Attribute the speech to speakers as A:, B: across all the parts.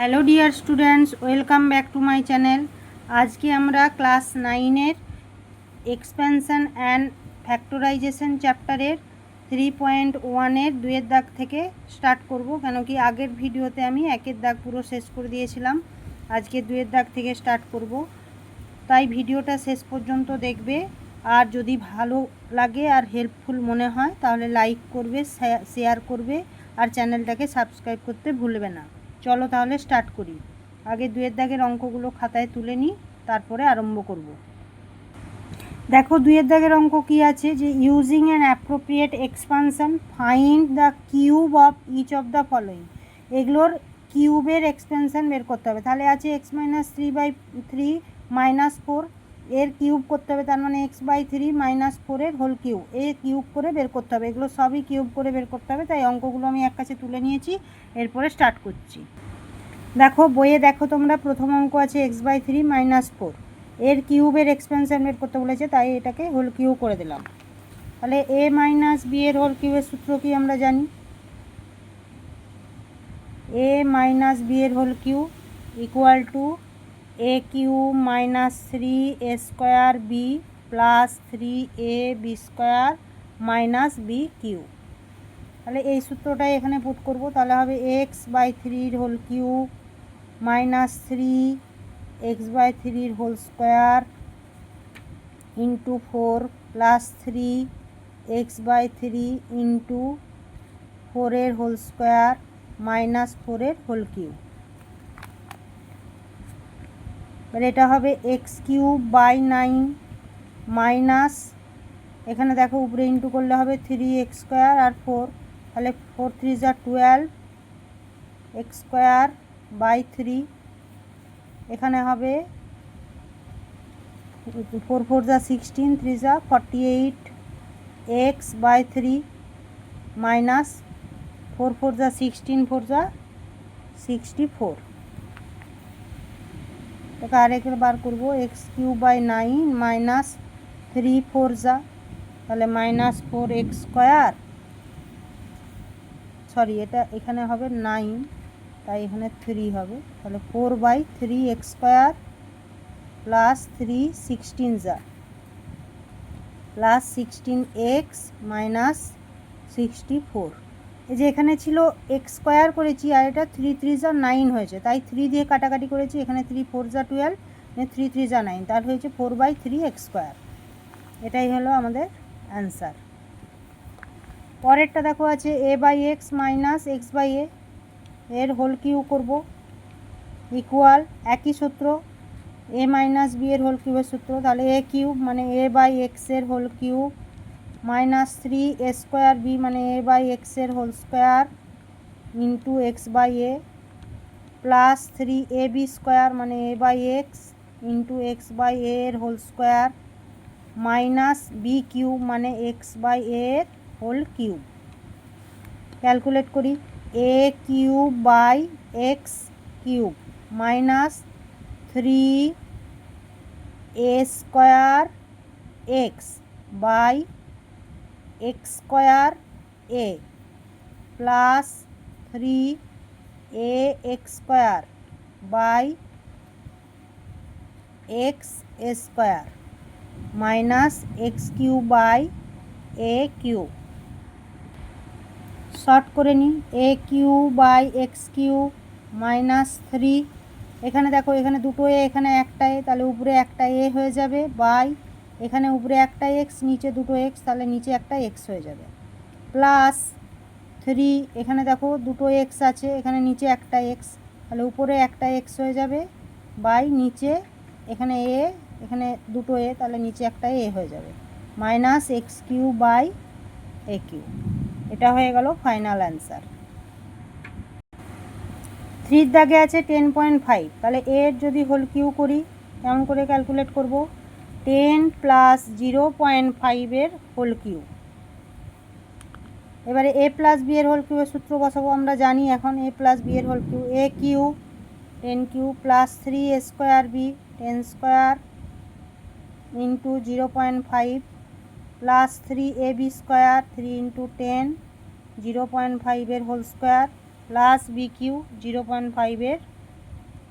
A: Hello dear students, welcome back to my channel. আজকে আমরা class 9-এর expansion and factorisation চ্যাপ্টারের 3.1-এর 2-এর দাগ থেকে স্টার্ট করব, কেন কি আগের ভিডিওতে আমি 1-এর দাগ পুরো শেষ করে দিয়েছিলাম। আজকে 2-এর দাগ থেকে স্টার্ট করব, তাই ভিডিওটা শেষ পর্যন্ত দেখবে। আর যদি ভালো লাগে আর হেল্পফুল মনে হয় তাহলে লাইক করবে, শেয়ার করবে আর চ্যানেলটাকে সাবস্ক্রাইব করতে ভুলবে না। চলো তাহলে স্টার্ট করি। আগে 2-এর দাগের অঙ্কগুলো খাতায় তুলে নিই, তারপরে আরম্ভ করব। দেখো 2-এর দাগের অঙ্ক কি আছে, যে using an appropriate expansion find the cube of each of the following. এগুলোর কিউবের এক্সপেনশন বের করতে হবে। তাহলে আছে x-3/3 -4, এর কিউব করতে হবে, তার মানে x/3 -4-এর হোল কিউব, এর কিউব করে বের করতে হবে। এগুলো সবই কিউব করে বের করতে হবে, তাই অঙ্কগুলো আমি এক কাছে তুলে নিয়েছি। এরপরে স্টার্ট করছি। দেখো বইয়ে দেখো তোমরা, প্রথম অঙ্ক আছে x/3 -4, এর কিউবের এক্সপেনশন বের করতে বলেছে, তাই এটাকে হোল কিউব করে দিলাম। তাহলে a - b এর হোল কিউবের সূত্র কি আমরা জানি, a - b এর whole cube equal to a cube -3a² b plus 3ab² - b cube. তাহলে এই সূত্রটাই এখানে পুট করব। তাহলে হবে x/3 whole cube -3 whole square into 4 plus 3 into 4-এর হোল স্কোয়ার -4-এর হোল কিউব। এবার এটা হবে x³/9 মাইনাস, এখানে দেখো উপরে ইন্টু করলে হবে 3x² আর 4, তাহলে 4 × 3 = 12 x²/3। এখানে হবে 4 × 4 = 16, 3 × 48 x/3 মাইনাস 4 × 4 = 16, 4 × 64। এটা আরেকবার বার করব, x³/9 মাইনাস 3 4 = তাহলে -4x², সরি এটা এখানে হবে 9, তাই এখানে 3 হবে। তাহলে 4/3x² plus 3 16 = plus 16x minus 64। এই যে এখানে ছিল x² করেছি, আর এটা 3 3 = 9 হয়েছে, তাই 3 দিয়ে কাটাকাটি করেছি। এখানে 3 4 = 12, 3 3 = 9, তার হয়েছে 4/3x²। এটাই হলো আমাদের অ্যান্সার। পরেরটা দেখো আছে a/x মাইনাস x/a, এর হোল কিউব করব ইকুয়াল একই সূত্র, a - b এর হোল কিউবের সূত্র। তাহলে a কিউব মানে a/x এর whole cube minus 3a² b মানে a/x এর whole square into x/a plus 3ab² মানে a/x ইন্টু x/a এর whole square minus b cube মানে x/a এর হোল কিউব। ক্যালকুলেট করি, a³/x³ minus 3a² x² plus 3ax² x² minus x³/a³। Short করে নিই, a³/x³ minus 3, এখানে দেখো এখানে দুটো a, এখানে একটা a, তাহলে উপরে একটা a হয়ে যাবে, বাই এখানে উপরে একটা x, নিচে দুটো x, তাহলে নিচে একটা x হয়ে যাবে, প্লাস 3, এখানে দেখো দুটো x আছে, এখানে নিচে একটা x, তাহলে উপরে একটা x হয়ে যাবে, বাই নিচে এখানে a, এখানে দুটো a, তাহলে নিচে একটা a হয়ে যাবে, মাইনাস x³/a³। এটা হয়ে গেল ফাইনাল অ্যান্সার। 3-র দাগে আছে 10.5, তাহলে এর যদি হোল কিউ করি কেমন করে ক্যালকুলেট করব, 10 প্লাস 0.5 এর হোল কিউ। এবারে a+b এর হোল কিউবের সূত্র বসাবো, আমরা জানি এখন a+b এর whole cube, a cube 10³ plus 3a² b 10² into 0.5 plus 3ab² 3 into 10 0.5 এর whole square plus b cube 0.5 এর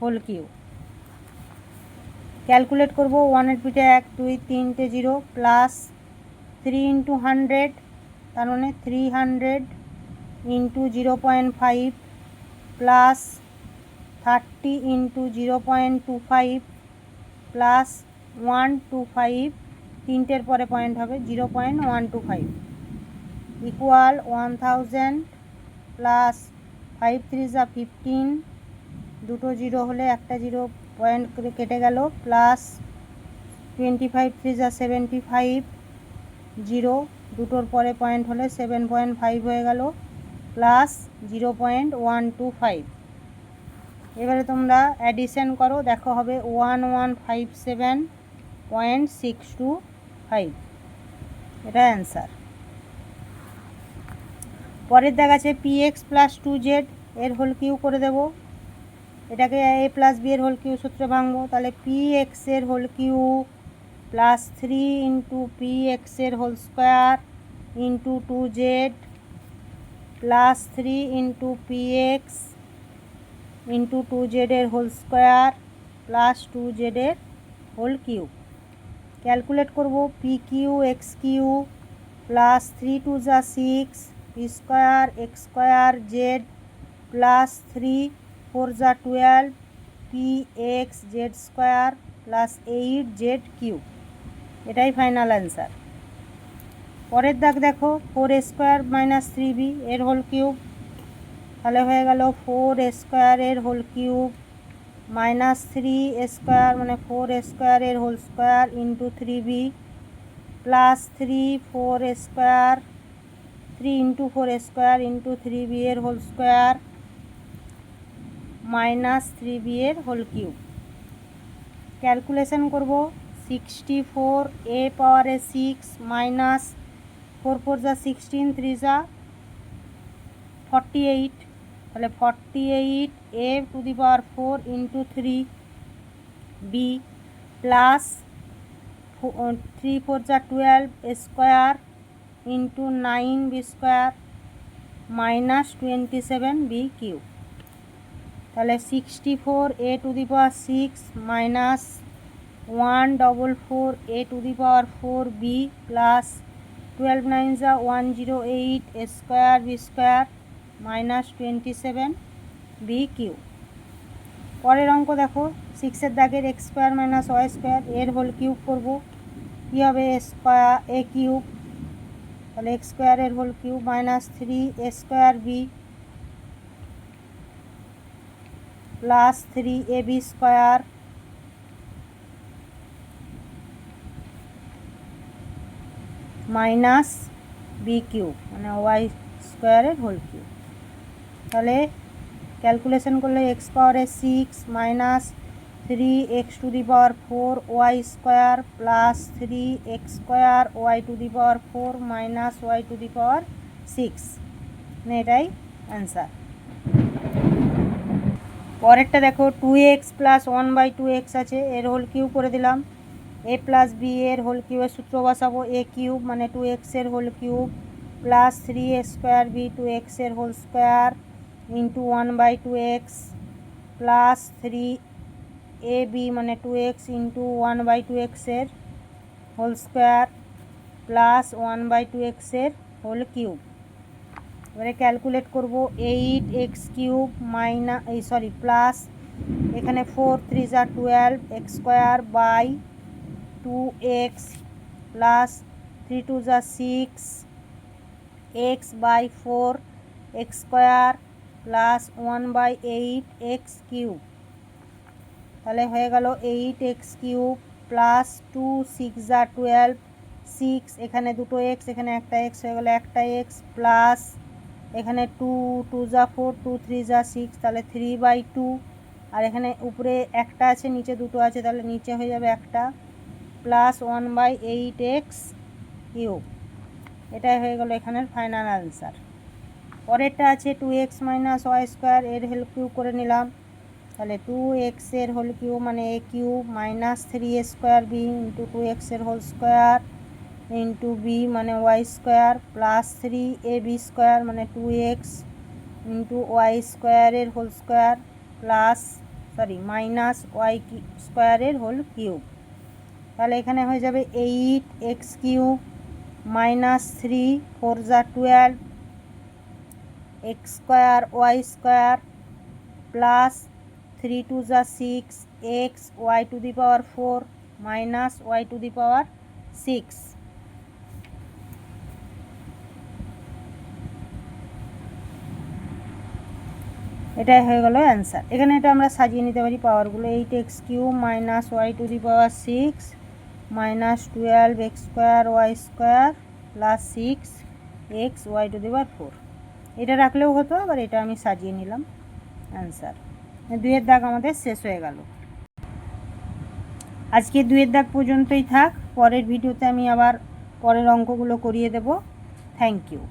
A: হোল কিউব। ক্যালকুলেট করব, 1 পিঠে 1 2 3টে 0 প্লাস 3 ইন্টু 100 তার মানে 300 ইন্টু 0.5 প্লাস 30 ইন্টু 0.25 প্লাস 125, তিনটের পরে পয়েন্ট হবে 0.125 ইকুয়াল 1000 প্লাস 5 3 যা 15, দুটো জিরো হলে একটা জিরো পয়েন্ট করে কেটে গেল, প্লাস 25 3 যা 75, জিরো দুটোর পরে পয়েন্ট হলে 7.5 হয়ে গেল, প্লাস 0.125। এবারে তোমরা অ্যাডিশন করো, দেখো হবে 1157.625, এটা অ্যান্সার। পরের দেখাচ্ছে px প্লাস 2z এর হোল কিউ করে দেব, এটাকে a প্লাস b এর হোল কিউ সূত্রে ভাঙবো, তাহলে px এর whole cube plus 3 into px এর whole square into 2z plus 3 into px into 2z এর হোল স্কোয়ার প্লাস 2z এর হোল কিউব। ক্যালকুলেট করব, p cube x cube plus 3 2 যা 6 p square x square z plus 3 4 যা 12 p x z square plus 8 z cube, এটাই final answer. পরের দাগ দেখো, 4 square minus 3b এর হোল কিউব, তাহলে হয়ে গেল 4 স্কোয়ার এর হোল কিউব মাইনাস 3 স্কোয়ার মানে 4 স্কোয়ার এর whole square into 3b plus 3 4 square 3 into 4 square into 3b এর হোল স্কোয়ার মাইনাস 3b এর হোল কিউব। ক্যালকুলেশন করব, 64 a পাওয়ারে 6 মাইনাস 4 4 যা 16 3 যা 48, তাহলে 48 a to the power 4 into 3b plus 3 4 যা 12 square into 9b square minus 27b cube. তাহলে 64 a to the power 6 minus 144 a to the power 4b plus 12 9 যা 108 square b square minus 27b cube. পরের অঙ্ক দেখো, 6 দাগের x square minus y square এর whole cube করব, কী হবে স্কোয়ার এ কিউব, তাহলে এক্স স্কোয়ারের whole cube minus 3 a square b plus 3 a b square minus b cube মানে ওয়াই স্কোয়ারের হোল কিউব। তাহলে ক্যালকুলেশন করলে এক্স পাওয়ারে 6 minus 3 x to the power 4 y square plus 3 x square y to the power 4 minus y to the power 6, মানে এটাই answer. পরেরটা দেখো, 2x plus 1/2x আছে, এর হোল কিউব করে দিলাম, a প্লাস বি এর হোল কিউবের সূত্র বসাবো, a কিউব মানে 2x এর whole cube plus 3 square b 2x এর whole square into 1/2x plus 3 a b মানে 2x ইন্টু 1/2x এর হোল স্কোয়ার প্লাস 1/2x এর হোল কিউব। এবারে ক্যালকুলেট করব, 8x কিউব প্লাস এখানে 4 3 যা 12 x square by 2x plus 3 2 যা 6 x by 4 x square plus 1/8 x cube, তাহলে হয়ে গেল 8x কিউব প্লাস 2 6 যা 12 6 এখানে দুটো এক্স এখানে একটা এক্স হয়ে গেল একটা এক্স প্লাস এখানে 2 2 যা 4 2 3 যা 6 তাহলে 3/2 আর এখানে উপরে একটা আছে নিচে দুটো আছে তাহলে নিচে হয়ে যাবে একটা প্লাস 1/8x কিউব, এটাই হয়ে গেল এখানের ফাইনাল আনসার। পরেরটা আছে 2x মাইনাস ওয়াই স্কোয়ার এর হোল কিউব করে নিলাম, তাহলে 2x এর হোল কিউব মানে a cube minus 3 square b into 2x এর হোল স্কোয়ার ইন্টু বি মানে y square plus 3 a b square মানে 2x ইন্টু ওয়াই স্কোয়ারের whole square plus minus y স্কোয়ারের হোল কিউব। তাহলে এখানে হয়ে যাবে 8x কিউব মাইনাস 3 4 যা 12 x square y square plus 3 2 যা 6 x y to the power 4 minus y to the power 6। এটাই হয়ে গেল অ্যান্সার। এখানে এটা আমরা সাজিয়ে নিতে পারি পাওয়ারগুলো, 8x cube minus y to the power 6 minus 12x square y square plus 6x y to the power 4। এটা রাখলেও হতো, আবার এটা আমি সাজিয়ে নিলাম অ্যান্সার। 2-এর দাগ আমাদের শেষ হয়ে গেল। আজকে 2-এর দাগ পর্যন্তই থাক, পরের ভিডিওতে আমি আবার পরের অঙ্কগুলো করিয়ে দেব। Thank you.